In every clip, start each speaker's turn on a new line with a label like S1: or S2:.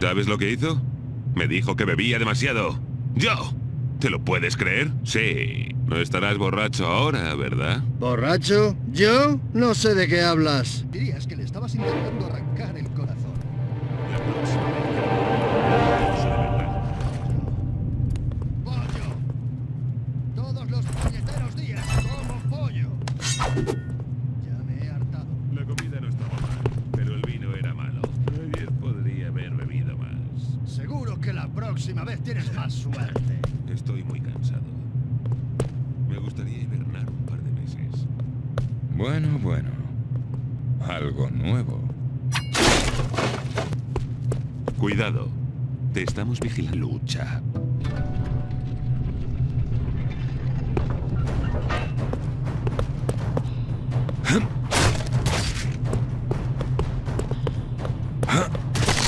S1: ¿Sabes lo que hizo? Me dijo que bebía demasiado. ¡Yo! ¿Te lo puedes creer? Sí. No estarás borracho ahora, ¿verdad?
S2: ¿Borracho? ¿Yo? No sé de qué hablas.
S3: Dirías que le estabas intentando arrancar el corazón. ¡Pollo! Todos los puñeteros días como pollo. Ya me he hartado.
S1: La comida no estaba mal, pero el vino era malo. Ayer podría haber bebido más.
S3: Seguro que la próxima vez tienes más suerte.
S1: Estoy muy cansado. Me gustaría hibernar un par de meses.
S4: Bueno, bueno. Algo nuevo.
S1: Cuidado. Te estamos vigilando.
S4: Lucha.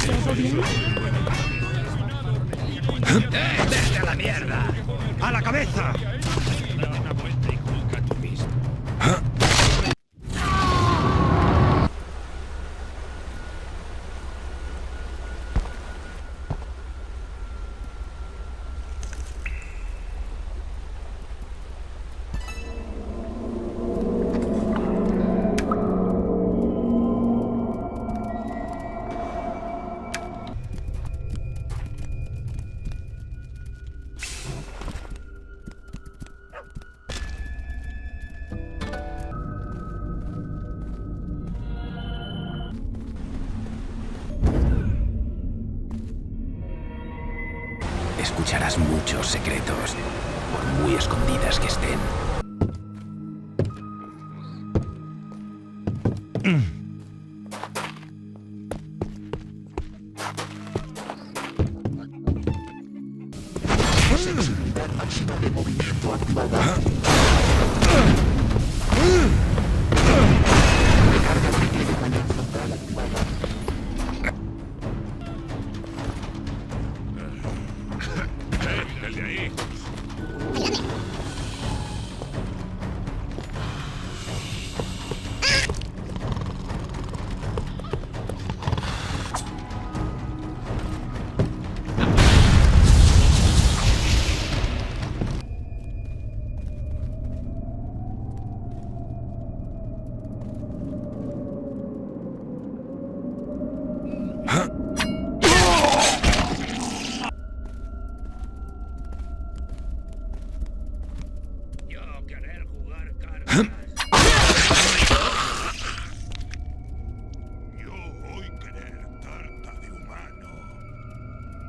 S5: ¿Todo bien?
S3: ¡Vete a la mierda! ¡A la cabeza!
S6: Escucharás muchos secretos, por muy escondidas que estén.
S7: Sensibilidad máxima de movimiento activada. Recarga triple de cañón frontal activada.
S1: ¡El de ahí!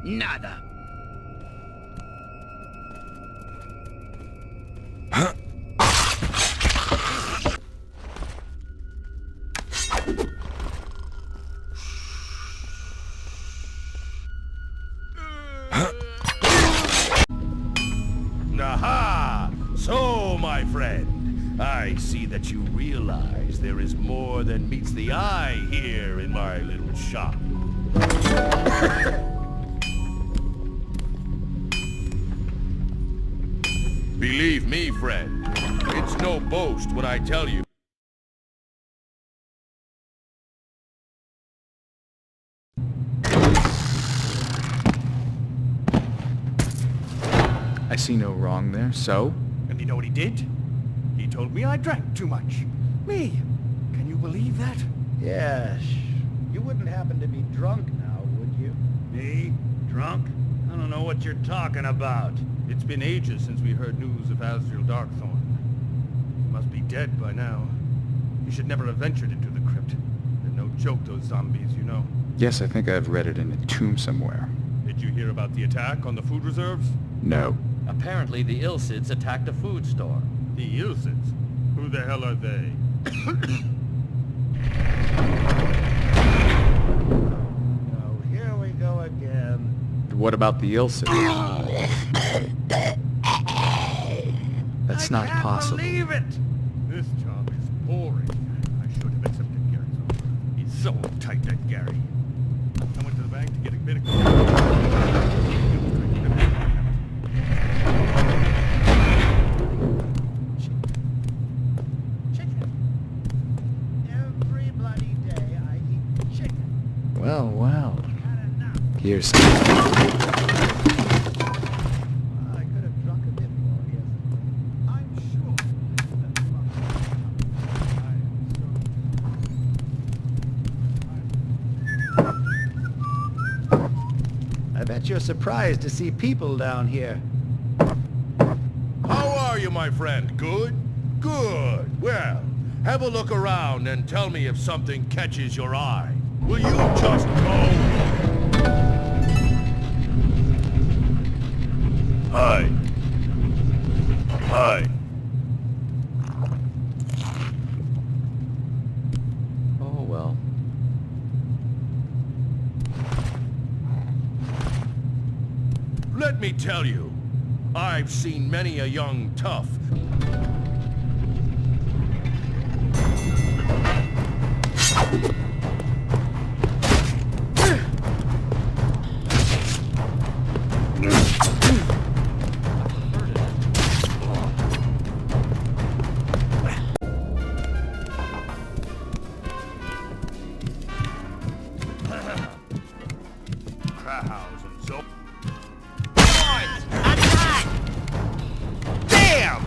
S3: Nada.
S8: Aha! So, my friend, I see that you realize there is more than meets the eye here in my little shop. Believe me, friend, it's no boast when I tell you.
S9: I see no wrong there, so?
S8: And you know what he did? He told me I drank too much. Me! Can you believe that?
S3: Yes. You wouldn't happen to be drunk now, would you?
S8: Me? Drunk? I don't know what you're talking about. It's been ages since we heard news of Asriel Darkthorn. He must be dead by now. He should never have ventured into the crypt. They're no joke, those zombies, you know.
S9: Yes, I think I've read it in a tomb somewhere.
S8: Did you hear about the attack on the food reserves?
S9: No.
S10: Apparently the Ilsids attacked a food store.
S8: The Ilsids? Who the hell are they?
S3: Oh, here we go again.
S9: What about the Ilsid? That's not possible.
S8: I can't believe it! This job is boring. I should have accepted Gary's offer. He's so tight, that Gary. I went to the bank to get a bit of...
S3: Every bloody day I eat chicken.
S9: Well, well. Here's
S3: I could have drunk a bit more yesterday. I'm sure. I bet you're surprised to see people down here.
S8: How are you, my friend? Good? Good. Well, have a look around and tell me if something catches your eye. Will you just go? Hi. Hi.
S10: Oh, well.
S8: Let me tell you, I've seen many a young tough. Crowds and so. Damn!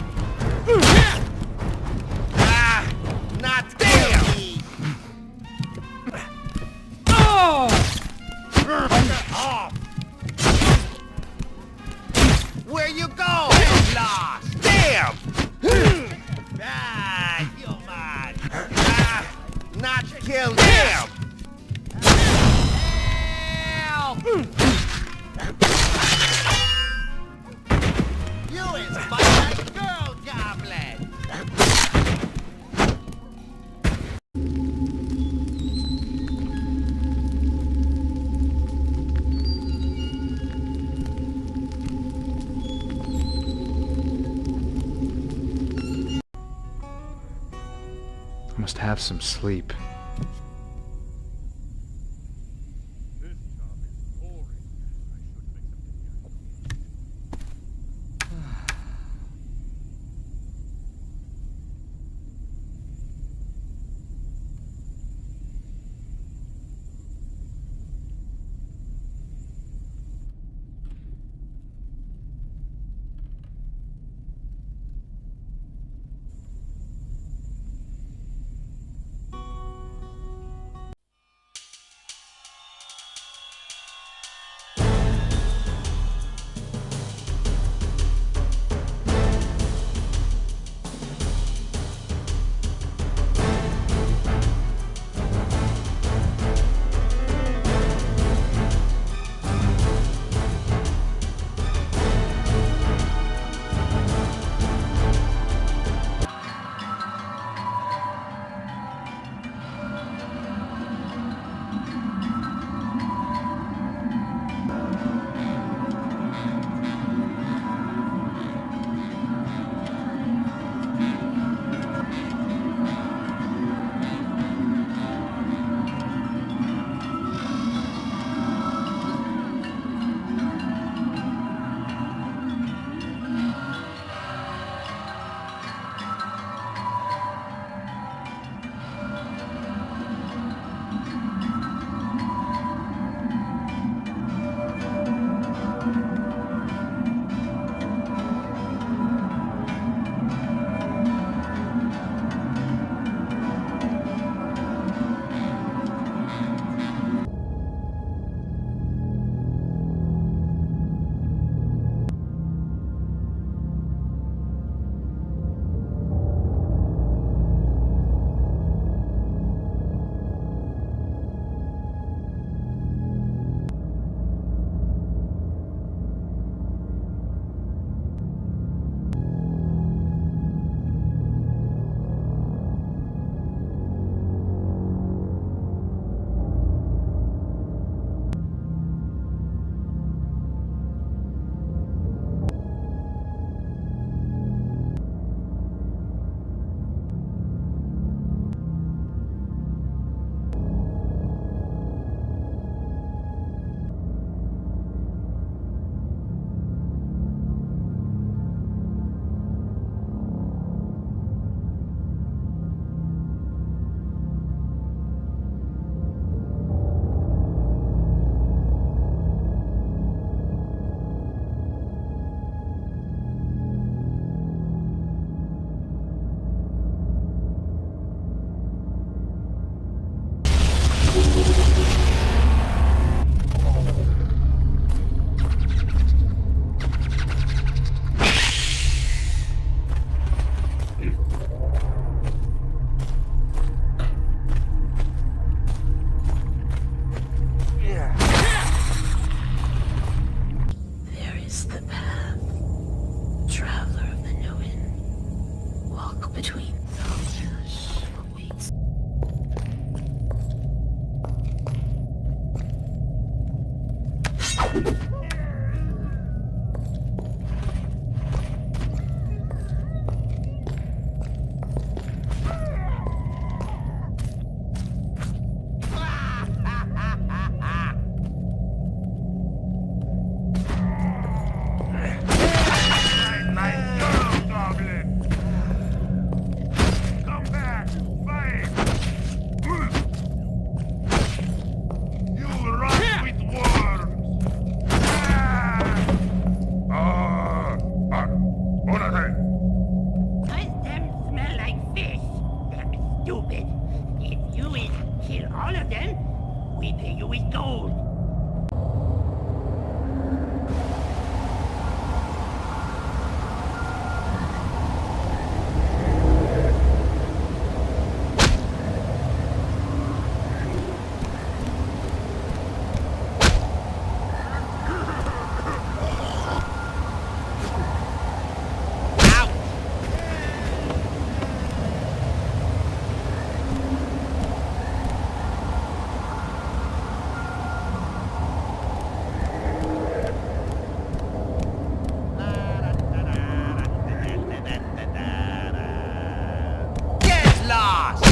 S8: Not damn! Where you go? Lost! Damn! You're mine! Not kill damn! Help! You inspired that girl, Goblin!
S9: I must have some sleep.
S8: This job is boring. I should make some.
S5: Does them smell like fish? They're stupid. If you is kill all of them, we pay you with gold.
S6: Get lost!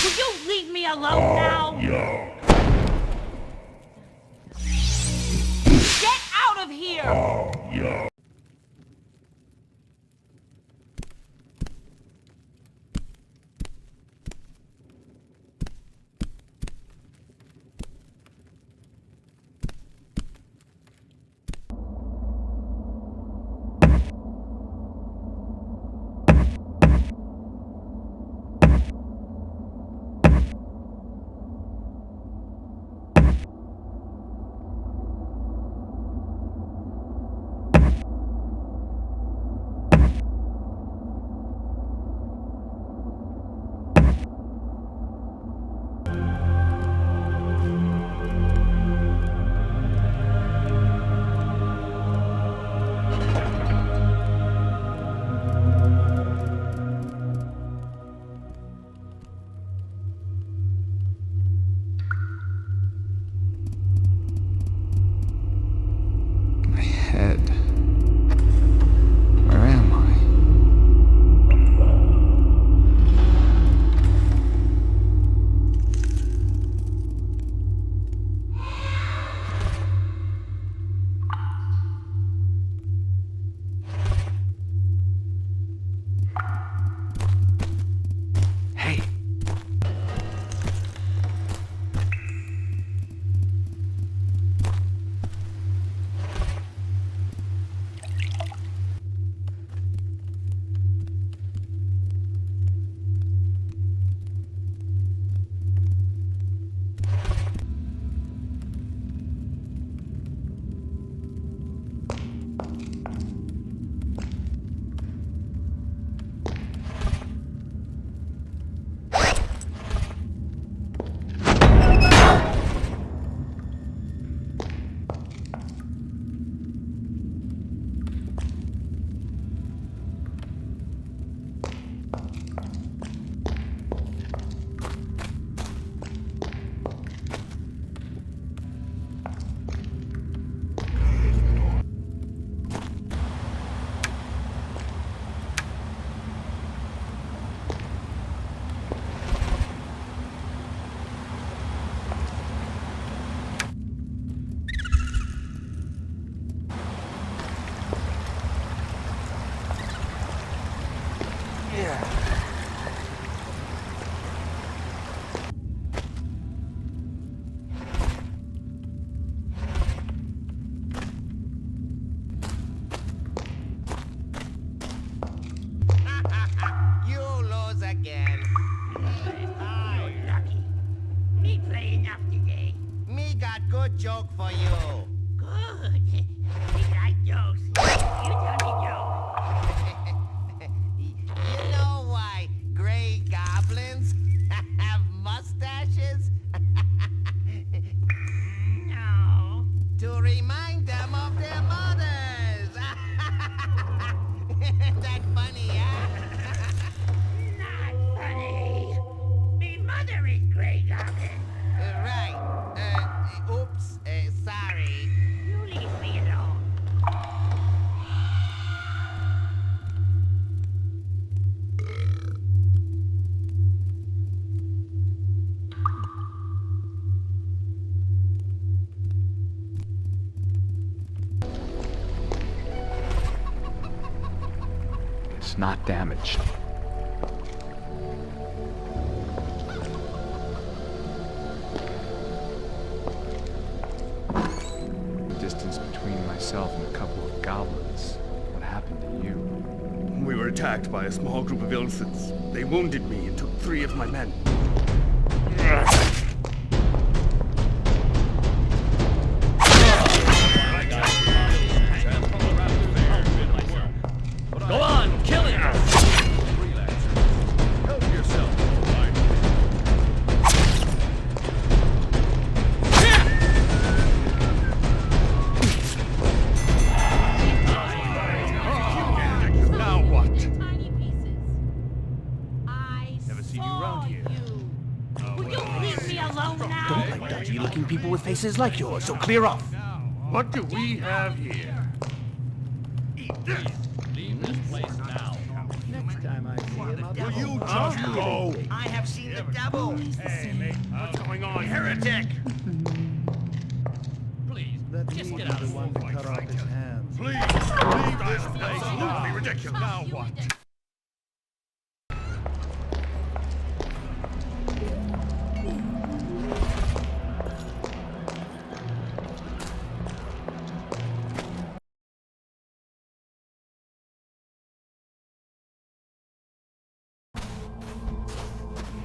S5: Will you leave me alone now? Get out of here!
S3: joke for you.
S5: Good. We like jokes. You tell me jokes.
S3: You know why gray goblins have mustaches?
S5: No.
S3: To remind them of their mothers. That funny, huh?
S5: Not funny. Me mother is Grey Goblin.
S3: Right. Oops. Sorry.
S5: You leave me alone.
S9: It's not damaged. The distance between myself and a couple of goblins. What happened to you?
S8: We were attacked by a small group of Ilsons. They wounded me and took 3 of my men.
S6: Go on, kill him!
S8: Help yourself. Now what?
S11: Tiny pieces. I
S8: Never seen you
S11: saw
S8: around here.
S11: you.
S5: Will you leave me alone now?
S6: Don't like dodgy-looking people with faces like yours, so clear off.
S8: What do we have here?
S6: Leave this place now.
S3: Next time I see him, I'll
S8: You just go!
S3: I have seen the devil.
S8: Hey, mate, what's going on? Heretic!
S6: Please,
S3: Let
S6: just
S3: me
S6: get
S3: be
S6: out
S3: the
S6: of
S3: one to cut off his hands.
S8: Please, leave this place. Absolutely ridiculous. Now what?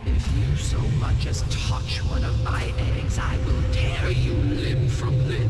S6: If you so much as touch one of my eggs, I will tear you limb from limb.